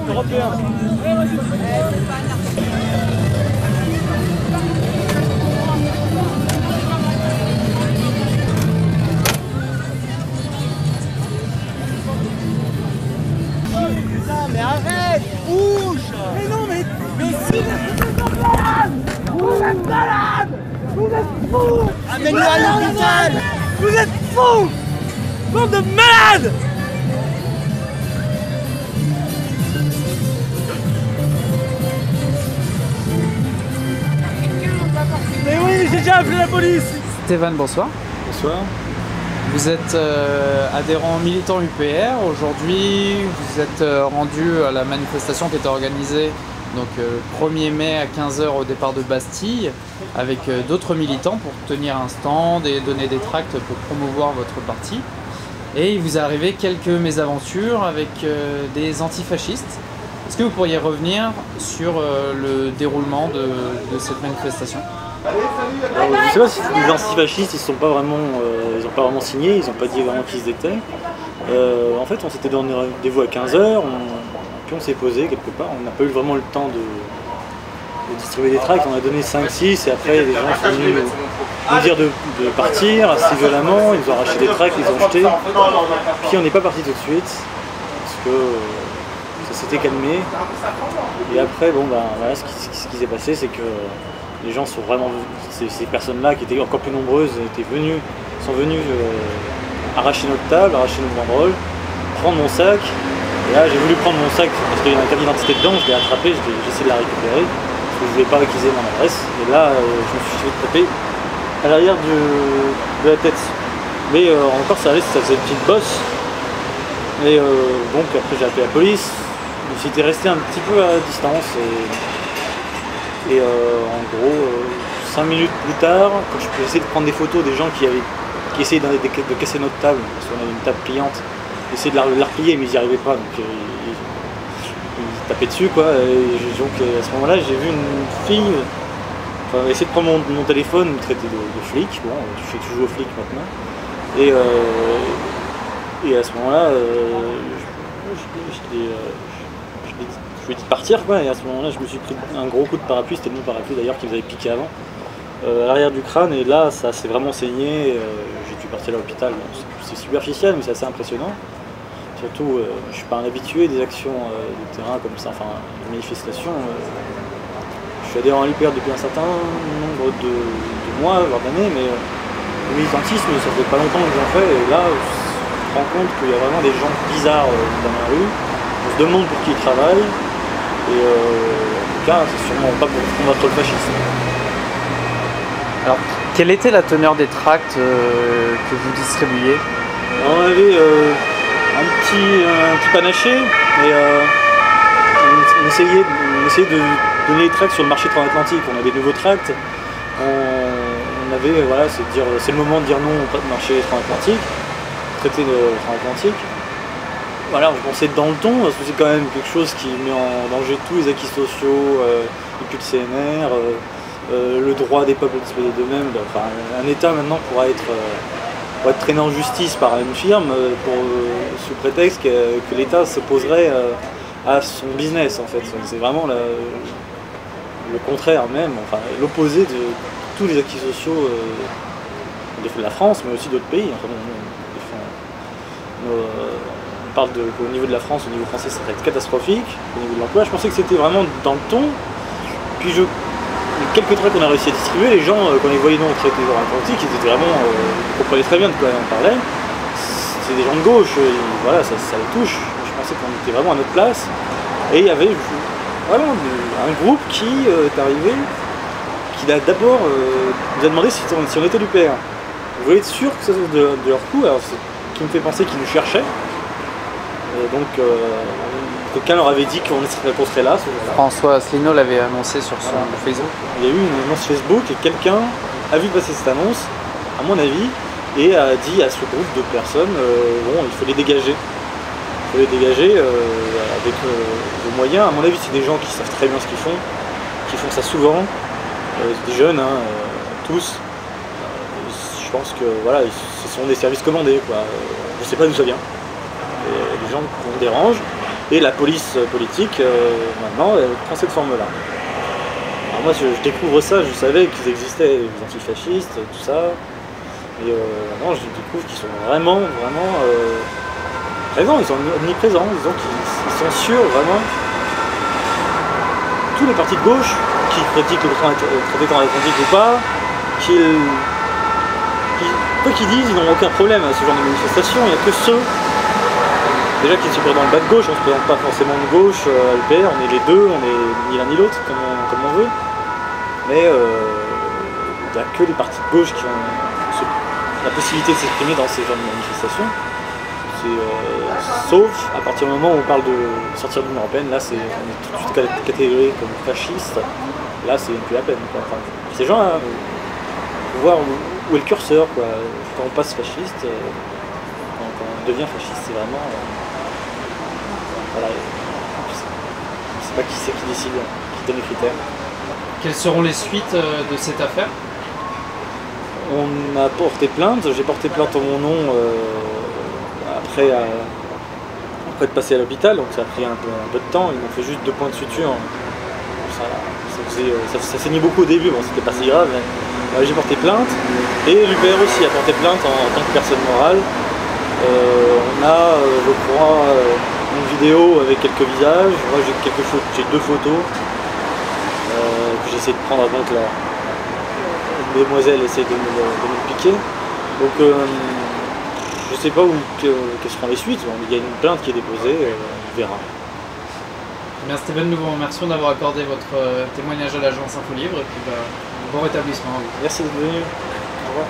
Européen. Putain, mais arrête! Bouge! Mais non, mais si, vous êtes malade! Vous êtes fous! Amène-le à l'hôpital! Vous êtes fous! Bande de malades! Mais oui, j'ai déjà appelé la police! Stéphane, bonsoir. Bonsoir. Vous êtes adhérent militant UPR. Aujourd'hui, vous êtes rendu à la manifestation qui était organisée donc 1er mai à 15 h au départ de Bastille avec d'autres militants pour tenir un stand et donner des tracts pour promouvoir votre parti. Et il vous est arrivé quelques mésaventures avec des antifascistes. Est-ce que vous pourriez revenir sur le déroulement de cette manifestation ? Alors, je sais pas si les antifascistes ils n'ont pas vraiment signé, ils n'ont pas dit vraiment qui ils étaient. En fait on s'était donné rendez-vous à 15 h, puis on s'est posé quelque part, on n'a pas eu vraiment le temps de distribuer des tracts, on a donné 5-6 et après les gens sont venus nous dire de partir assez violemment, ils nous ont arraché des tracts, ils les ont jetés. Puis on n'est pas parti tout de suite parce que ça s'était calmé. Et après bon ben voilà, ce qui s'est passé c'est que les gens sont vraiment, ces personnes-là qui étaient encore plus nombreuses, sont venues arracher notre table, arracher nos banderoles, prendre mon sac. Et là, j'ai voulu prendre mon sac parce qu'il y a une carte d'identité dedans, je l'ai attrapé, j'ai essayé de la récupérer parce que je ne voulais pas réquiser mon adresse. Et là, je me suis fait taper à l'arrière de la tête. Mais encore, ça allait, ça faisait une petite bosse. Et donc, après, j'ai appelé la police. J'étais resté un petit peu à distance. Et en gros, 5 minutes plus tard, quand je essayais de prendre des photos des gens qui essayaient de casser notre table, parce qu'on avait une table pliante, essayaient de la replier mais ils n'y arrivaient pas, donc ils tapaient dessus quoi. Et donc à ce moment-là, j'ai vu une fille essayer de prendre mon téléphone, me traiter de flic. Bon, je fais toujours au flic maintenant. Et à ce moment-là, je lui ai dit de partir quoi, et à ce moment-là je me suis pris un gros coup de parapluie, c'était mon parapluie d'ailleurs qui vous avait piqué avant, à l'arrière du crâne, et là ça s'est vraiment saigné, j'ai dû partir à l'hôpital. C'est superficiel mais c'est assez impressionnant. Surtout je suis pas un habitué des actions de terrain comme ça, enfin des manifestations. Je suis adhérent à l'UPR depuis un certain nombre de mois, voire d'années, mais le militantisme ça fait pas longtemps que j'en fais, et là je me rends compte qu'il y a vraiment des gens bizarres dans la rue, on se demande pour qui ils travaillent. Et en tout cas, c'est sûrement pas pour combattre le fascisme. Alors, quelle était la teneur des tracts que vous distribuiez? On avait un petit panaché, et on essayait de donner les tracts sur le marché transatlantique. On avait des nouveaux tracts. On avait, voilà, c'est le moment de dire non au marché transatlantique, traité de transatlantique. Voilà, on pensait dans le ton, parce que c'est quand même quelque chose qui met en danger tous les acquis sociaux, et puis le CNR, le droit des peuples à disposer d'eux-mêmes. Enfin, un État maintenant pourra être traîné en justice par une firme sous prétexte que l'État s'opposerait à son business en fait. C'est vraiment le contraire même, enfin l'opposé de tous les acquis sociaux de la France, mais aussi d'autres pays. Enfin, on parle qu'au niveau de la France, au niveau français, ça va être catastrophique, au niveau de l'emploi. Je pensais que c'était vraiment dans le ton. Puis les quelques traits qu'on a réussi à distribuer, les gens, quand ils voyaient nous au traité atlantique, ils étaient vraiment, ils comprenaient très bien de quoi on parlait. C'est des gens de gauche, voilà, ça les touche. Je pensais qu'on était vraiment à notre place. Et il y avait vraiment un groupe qui est arrivé, qui a d'abord nous a demandé si on était du PR. Vous voulez être sûr que ça soit de leur coup, alors ce qui me fait penser qu'ils nous cherchaient. Donc quelqu'un leur avait dit qu'on serait là. François Asselineau l'avait annoncé sur son Facebook. Il y a eu une annonce Facebook et quelqu'un a vu passer cette annonce, à mon avis, et a dit à ce groupe de personnes, bon, il faut les dégager. Il faut les dégager avec vos moyens. À mon avis, c'est des gens qui savent très bien ce qu'ils font, qui font ça souvent, des jeunes, hein, tous. Je pense que voilà, ce sont des services commandés, quoi. Je sais pas d'où ça vient. Des des gens qu'on dérange, et la police politique, maintenant, elle prend cette forme-là. Alors moi, je découvre ça, je savais qu'ils existaient, les antifascistes, tout ça, et maintenant, je découvre qu'ils sont vraiment présents, ils sont omniprésents, disons qu'ils sont sûrs, vraiment. Tous les partis de gauche qui critiquent le traité transatlantique ou pas, quoi qu'ils disent, ils n'ont aucun problème à ce genre de manifestation. Il n'y a que ceux, déjà qui se présentent dans le bas de gauche, on ne se présente pas forcément de gauche à l'UPR, on est les deux, on est ni l'un ni l'autre, comme on veut. Mais il n'y a que les partis de gauche qui ont la possibilité de s'exprimer dans ces genres de manifestations. Sauf à partir du moment où on parle de sortir de l'Union Européenne, là on est tout de suite catégorique comme fasciste, là c'est plus la peine. Enfin, ces gens-là, faut voir où est le curseur, quoi. Quand on passe fasciste, quand on devient fasciste, c'est vraiment... voilà, je sais pas qui c'est qui décide, qui donne les critères. Quelles seront les suites de cette affaire? On a porté plainte, j'ai porté plainte en mon nom après de passer à l'hôpital, donc ça a pris un peu de temps, ils m'ont fait juste 2 points de suture. Ça saignait beaucoup au début, bon c'était pas si grave, mais j'ai porté plainte, et l'UPR aussi a porté plainte en tant que personne morale. On a, je crois, une vidéo avec quelques visages, moi j'ai 2 photos que j'essaie de prendre avant que la demoiselle essaie de me piquer. Donc je sais pas quelles seront les suites, il y a une plainte qui est déposée, on verra. Bien Steven, nous vous remercions d'avoir accordé votre témoignage à l'agence Info Libre et puis bon rétablissement. Merci d'être venu. Au revoir.